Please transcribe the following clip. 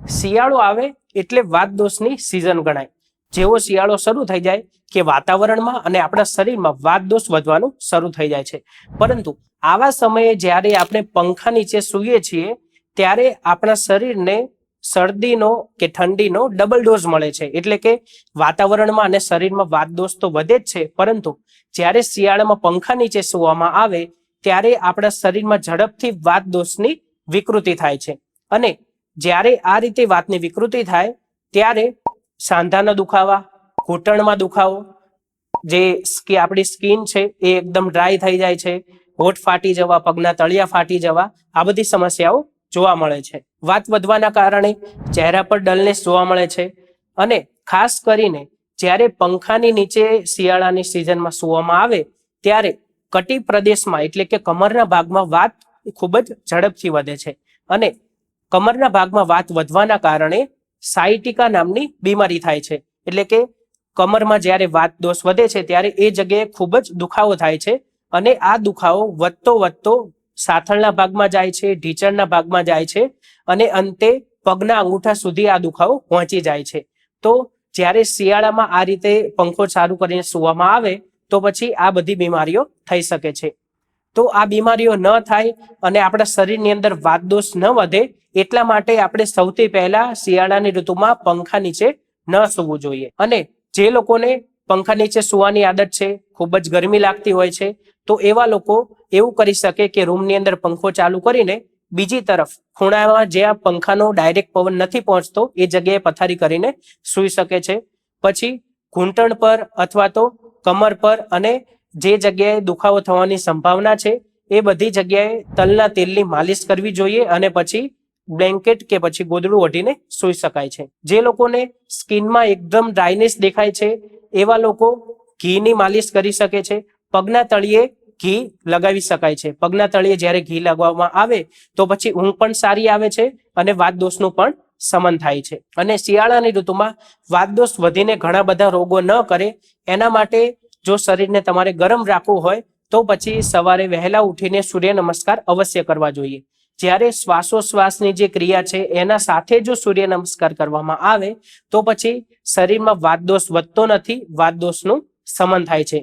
શિયાળો આવે એટલે વાત દોષની સિઝન ગણાય। જેવો શિયાળો શરૂ થઈ જાય કે વાતાવરણમાં અને આપણા શરીરમાં વાત દોષ વધવાનું શરૂ થઈ જાય છે। પરંતુ આવા સમયે જ્યારે આપણે પંખા નીચે સૂઈએ છીએ ત્યારે આપણા શરીરને શરદીનો કે ઠંડીનો ડબલ ડોઝ મળે છે। એટલે કે વાતાવરણમાં અને શરીરમાં વાત દોષ તો વધે જ છે, પરંતુ જ્યારે શિયાળામાં પંખા નીચે સૂવામાં આવે ત્યારે આપણા શરીરમાં ઝડપથી વાત દોષની વિકૃતિ થાય છે। અને જ્યારે આ રીતે વાતની વિકૃતિ થાય ત્યારે સાંધાના દુખાવા, ઘૂંટણમાં દુખાવો, જે આપણી સ્કિન છે એ એકદમ ડ્રાય થઈ જાય છે, હોઠ ફાટી જવા, પગના તળિયા ફાટી જવા, આ બધી સમસ્યાઓ જોવા મળે છે। વાત વધવાના કારણે ચહેરા પર ડલનેસ જોવા મળે છે। અને ખાસ કરીને જ્યારે પંખાની નીચે શિયાળાની સિઝનમાં સૂવામાં આવે ત્યારે કટી પ્રદેશમાં એટલે કે કમરના ભાગમાં વાત ખૂબ જ ઝડપથી વધે છે। અને કમરના ભાગમાં વાત વધવાના કારણે સાયટિકા નામની બીમારી થાય છે। એટલે કે કમરમાં જ્યારે વાત દોષ વધે છે ત્યારે એ જગ્યાએ ખૂબ જ દુખાવો થાય છે। અને આ દુખાવો વધતો સાથળના ભાગમાં જાય છે, ઢીચણના ભાગમાં જાય છે અને અંતે પગના અંગૂઠા સુધી આ દુખાવો પહોંચી જાય છે। તો જ્યારે શિયાળામાં આ રીતે પંખો ચાલુ કરીને સૂવામાં આવે તો પછી આ બધી બીમારીઓ થઈ શકે છે। તો આ બીમારીઓ ન થાય અને આપણા શરીરની અંદર વાત દોષ ન વધે એટલા માટે આપણે સૌથી પહેલા શિયાળાની ઋતુમાં પંખા નીચે ન સૂવું જોઈએ। અને જે લોકોને પંખા નીચે સૂવાની આદત છે, ખૂબ જ ગરમી લાગતી હોય છે, તો એવા લોકો એવું કરી શકે કે રૂમની અંદર પંખો ચાલુ કરીને બીજી તરફ ખૂણામાં જ્યાં પંખાનો ડાયરેક્ટ પવન નથી પહોંચતો એ જગ્યાએ પથારી કરીને સૂઈ શકે છે। પછી ઘૂંટણ પર અથવા તો કમર પર અને જે જગ્યાએ દુખાવો થવાની સંભાવના છે એ બધી જગ્યાએ તલના તેલની માલિશ કરવી જોઈએ અને પછી બ્લેન્કેટ કે પછી ગોદડું ઓઢીને સૂઈ શકાય છે। જે લોકોને સ્કિનમાં એકદમ ડ્રાયનેસ દેખાય છે એવા લોકો ઘીની માલિશ કરી શકે છે। પગના તળિયે ઘી લગાવી શકાય છે। પગના તળિયે જ્યારે ઘી લગાવવામાં આવે તો પછી ઊંઘ પણ સારી આવે છે અને વાત દોષનું પણ શમન થાય છે। અને શિયાળાની ઋતુમાં વાત દોષ વધીને ઘણા બધા રોગો ન કરે એના માટે જો શરીરને તમારે ગરમ રાખવું હોય તો પછી સવારે વહેલા ઉઠીને સૂર્ય નમસ્કાર અવશ્ય કરવા જોઈએ। જ્યારે શ્વાસોશ્વાસની જે ક્રિયા છે એના સાથે જો સૂર્ય નમસ્કાર કરવામાં આવે તો પછી શરીરમાં વાત દોષ વધતો નથી, વાત દોષનું શમન થાય છે।